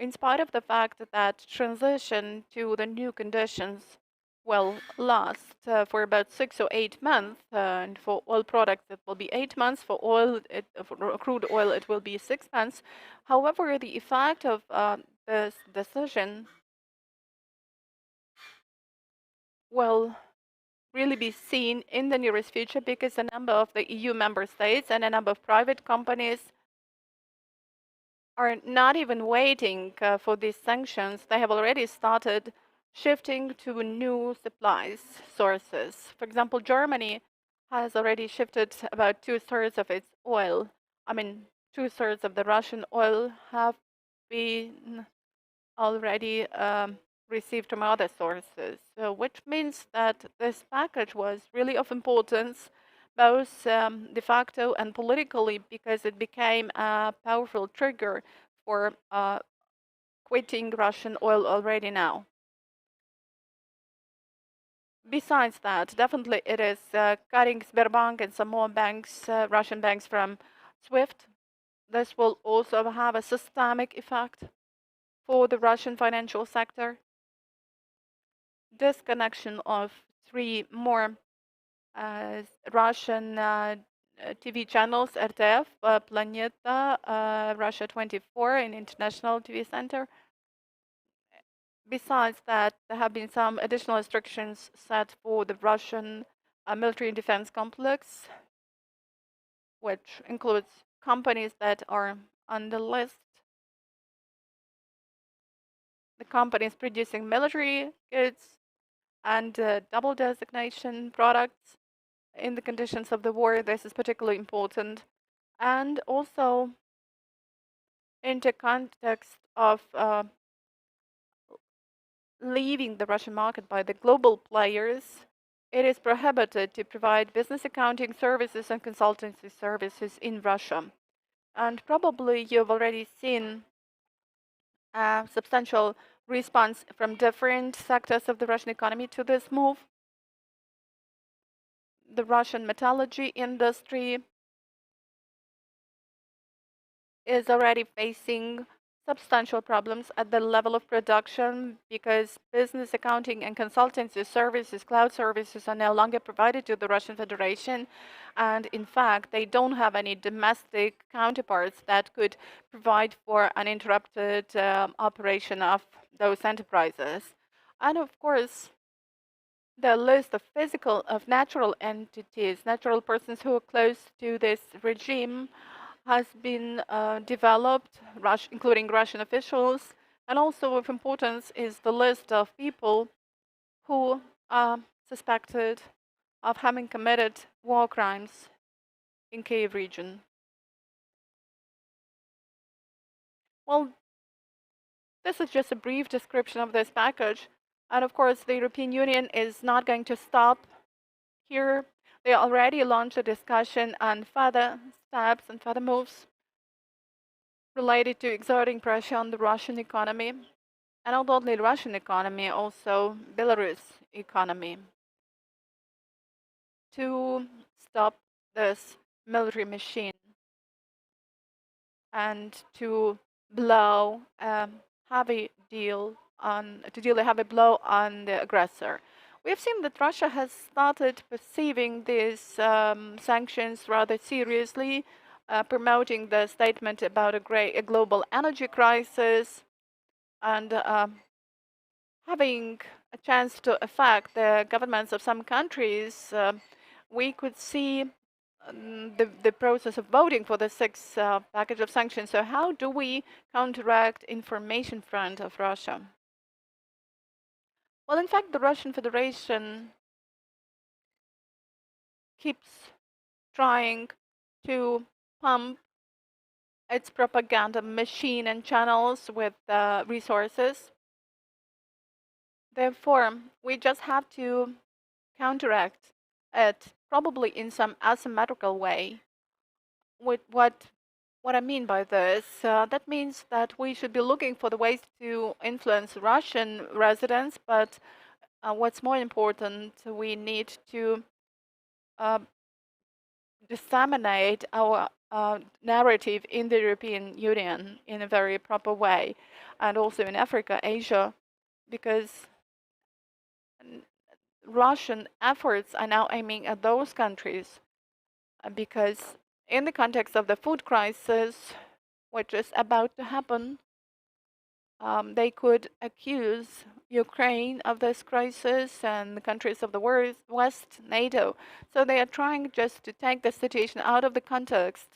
in spite of the fact that transition to the new conditions will last for about 6 or 8 months, and for oil products it will be 8 months. For oil, for crude oil, it will be 6 months. However, the effect of this decision will really be seen in the nearest future because a number of the EU member states and a number of private companies are not even waiting for these sanctions. They have already started shifting to new supplies sources. For example, Germany has already shifted about 2/3 of its oil. I mean, 2/3 of the Russian oil have been already received from other sources, which means that this package was really of importance, both de facto and politically, because it became a powerful trigger for quitting Russian oil already now. Besides that, definitely it is cutting Sberbank and some more banks, Russian banks, from SWIFT. This will also have a systemic effect for the Russian financial sector. Disconnection of 3 more Russian TV channels, RTF, Planeta, Russia 24, and International TV Center. Besides that, there have been some additional restrictions set for the Russian military and defense complex, which includes companies that are on the list. The companies producing military goods and double designation products in the conditions of the war. This is particularly important. And also in the context of leaving the Russian market by the global players, it is prohibited to provide business accounting services and consultancy services in Russia. And probably you've already seen a substantial response from different sectors of the Russian economy to this move. The Russian metallurgy industry is already facing substantial problems at the level of production because business accounting and consultancy services, cloud services, are no longer provided to the Russian Federation. And in fact, they don't have any domestic counterparts that could provide for uninterrupted operation of those enterprises. And of course, the list of natural entities, natural persons who are close to this regime, has been developed, including Russian officials. And also of importance is the list of people who are suspected of having committed war crimes in Kiev region. Well, this is just a brief description of this package. And of course, the European Union is not going to stop here. They already launched a discussion on further steps and further moves related to exerting pressure on the Russian economy, and not only the Russian economy, also Belarus economy, to stop this military machine and to blow a heavy deal to deal a heavy blow on the aggressor. We have seen that Russia has started perceiving these sanctions rather seriously, promoting the statement about a global energy crisis and having a chance to affect the governments of some countries. We could see the process of voting for the sixth package of sanctions. So how do we counteract information front of Russia? Well, in fact, the Russian Federation keeps trying to pump its propaganda machine and channels with resources. Therefore, we just have to counteract it, probably in some asymmetrical way. With what I mean by this, that means that we should be looking for the ways to influence Russian residents, but what's more important, we need to uh, disseminate our narrative in the European Union in a very proper way, and also in Africa, Asia, because Russian efforts are now aiming at those countries because in the context of the food crisis, which is about to happen, they could accuse Ukraine of this crisis and the countries of the West, NATO. So they are trying just to take the situation out of the context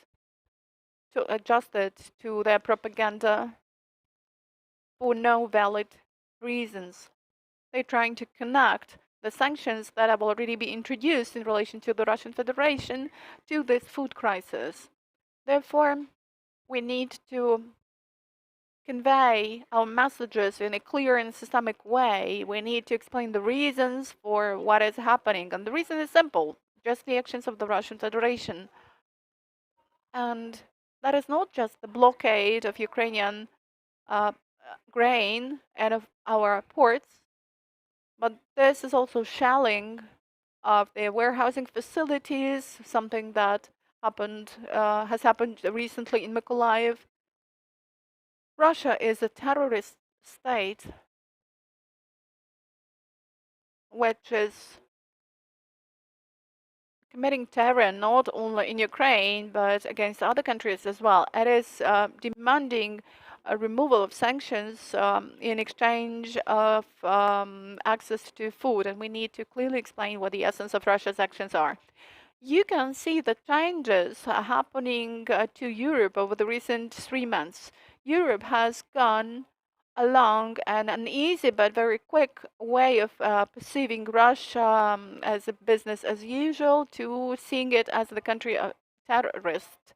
to adjust it to their propaganda for no valid reasons. They're trying to connect the sanctions that have already been introduced in relation to the Russian Federation to this food crisis. Therefore, we need to convey our messages in a clear and systemic way. We need to explain the reasons for what is happening. And the reason is simple, just the actions of the Russian Federation. And that is not just the blockade of Ukrainian grain and of our ports, but this is also shelling of the warehousing facilities, something that has happened recently in Mykolaiv. Russia is a terrorist state which is committing terror not only in Ukraine but against other countries as well. It is demanding a removal of sanctions in exchange of access to food, and we need to clearly explain what the essence of Russia's actions are. You can see the changes happening to Europe over the recent 3 months. Europe has gone along an uneasy but very quick way of perceiving Russia as a business as usual to seeing it as the country of terrorists.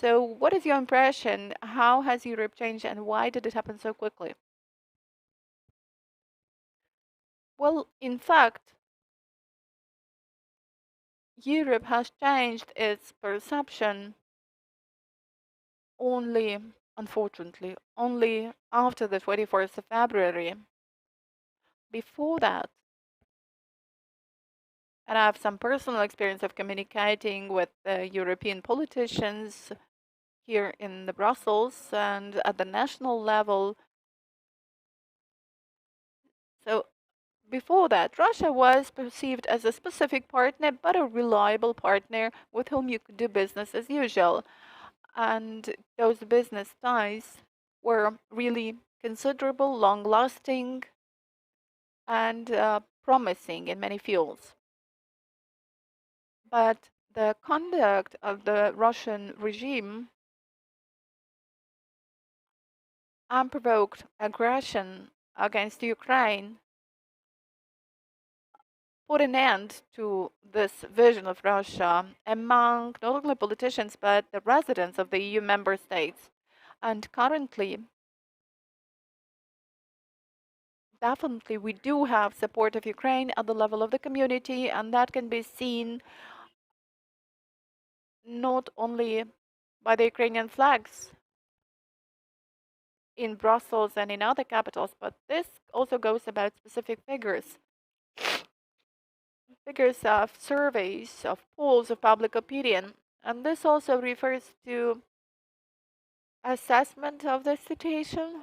So, what is your impression? How has Europe changed and why did it happen so quickly? Well, in fact, Europe has changed its perception only, unfortunately, only after the 24th of February. Before that, and I have some personal experience of communicating with European politicians, here in the Brussels and at the national level. So before that, Russia was perceived as a specific partner, but a reliable partner with whom you could do business as usual. And those business ties were really considerable, long lasting, and promising in many fields. But the conduct of the Russian regime, unprovoked aggression against Ukraine, put an end to this vision of Russia among not only politicians but the residents of the EU member states. And currently, definitely, we do have support of Ukraine at the level of the community, and that can be seen not only by the Ukrainian flags in Brussels and in other capitals, but this also goes about specific figures. Figures of surveys, of polls of public opinion. And this also refers to assessment of the situation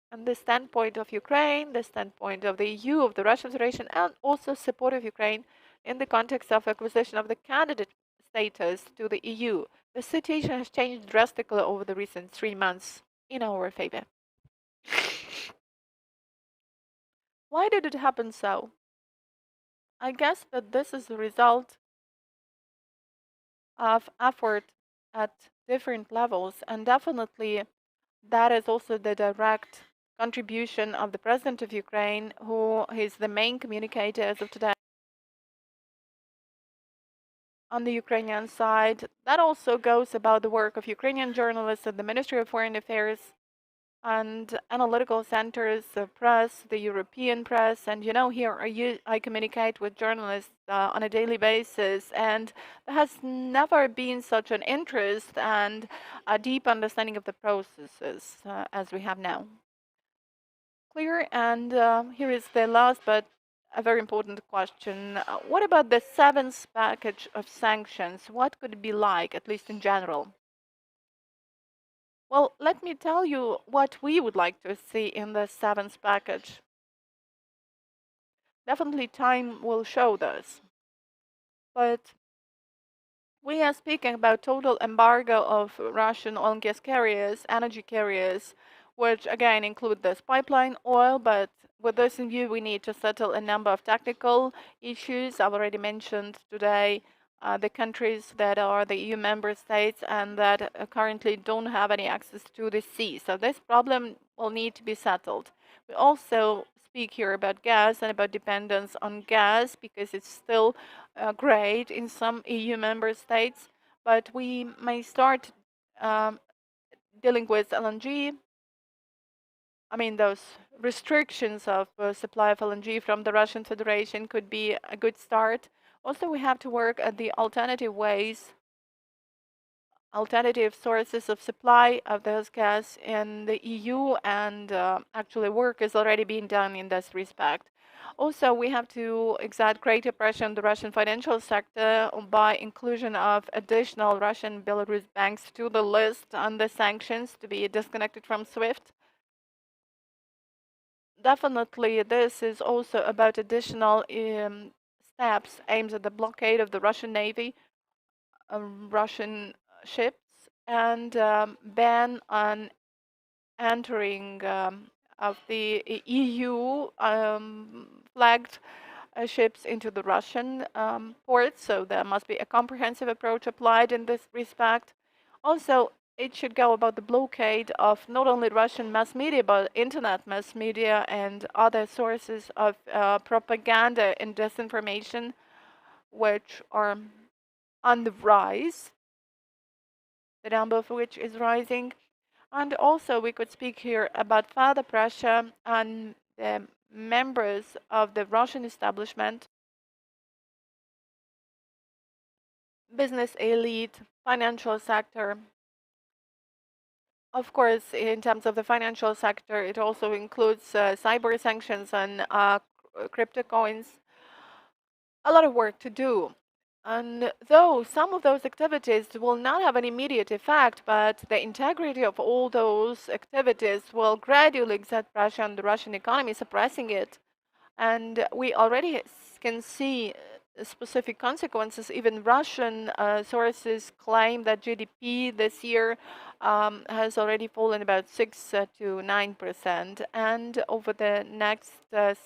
and the standpoint of Ukraine, the standpoint of the EU, of the Russian Federation, and also support of Ukraine in the context of acquisition of the candidate status to the EU. The situation has changed drastically over the recent 3 months in our favor. Why did it happen so? I guess that this is a result of effort at different levels, and definitely that is also the direct contribution of the president of Ukraine, who is the main communicator as of today on the Ukrainian side. That also goes about the work of Ukrainian journalists at the Ministry of Foreign Affairs and analytical centers, the press, the European press. And here I communicate with journalists on a daily basis, and there has never been such an interest and a deep understanding of the processes as we have now. Clear. And here is the last but a very important question. What about the seventh package of sanctions? What could it be like, at least in general? Well, let me tell you what we would like to see in the seventh package. Definitely time will show this. But we are speaking about total embargo of Russian oil and gas carriers, energy carriers, which again include this pipeline oil. But with this in view, we need to settle a number of technical issues. I've already mentioned today the countries that are the EU member states and that currently don't have any access to the sea. So this problem will need to be settled. We also speak here about gas and about dependence on gas because it's still great in some EU member states, but we may start um, dealing with LNG. I mean, those restrictions of supply of LNG from the Russian Federation could be a good start. Also, we have to work at the alternative ways, alternative sources of supply of those gas in the EU, and actually work is already being done in this respect. Also, we have to exert greater pressure on the Russian financial sector by inclusion of additional Russian Belarus banks to the list on the sanctions to be disconnected from SWIFT. Definitely, this is also about additional steps aimed at the blockade of the Russian Navy, Russian ships, and ban on entering of the EU flagged ships into the Russian ports. So there must be a comprehensive approach applied in this respect. Also, it should go about the blockade of not only Russian mass media, but internet mass media and other sources of propaganda and disinformation, which are on the rise, the number of which is rising. And also, we could speak here about further pressure on the members of the Russian establishment, business elite, financial sector. Of course, in terms of the financial sector, it also includes cyber sanctions on crypto coins. A lot of work to do. And though some of those activities will not have an immediate effect, but the integrity of all those activities will gradually exert pressure on the Russian economy, suppressing it. And we already can see specific consequences. Even Russian sources claim that GDP this year has already fallen about 6 to 9%, and over the next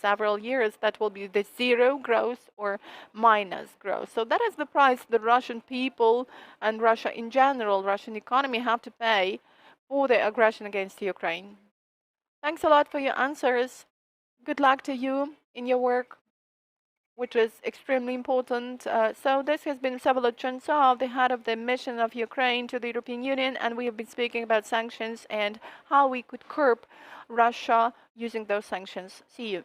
several years, that will be the zero growth or minus growth. So that is the price the Russian people and Russia in general, Russian economy, have to pay for the aggression against Ukraine. Thanks a lot for your answers. Good luck to you in your work, which is extremely important. So this has been Vsevolod Chentsov, the head of the mission of Ukraine to the European Union, and we have been speaking about sanctions and how we could curb Russia using those sanctions. See you.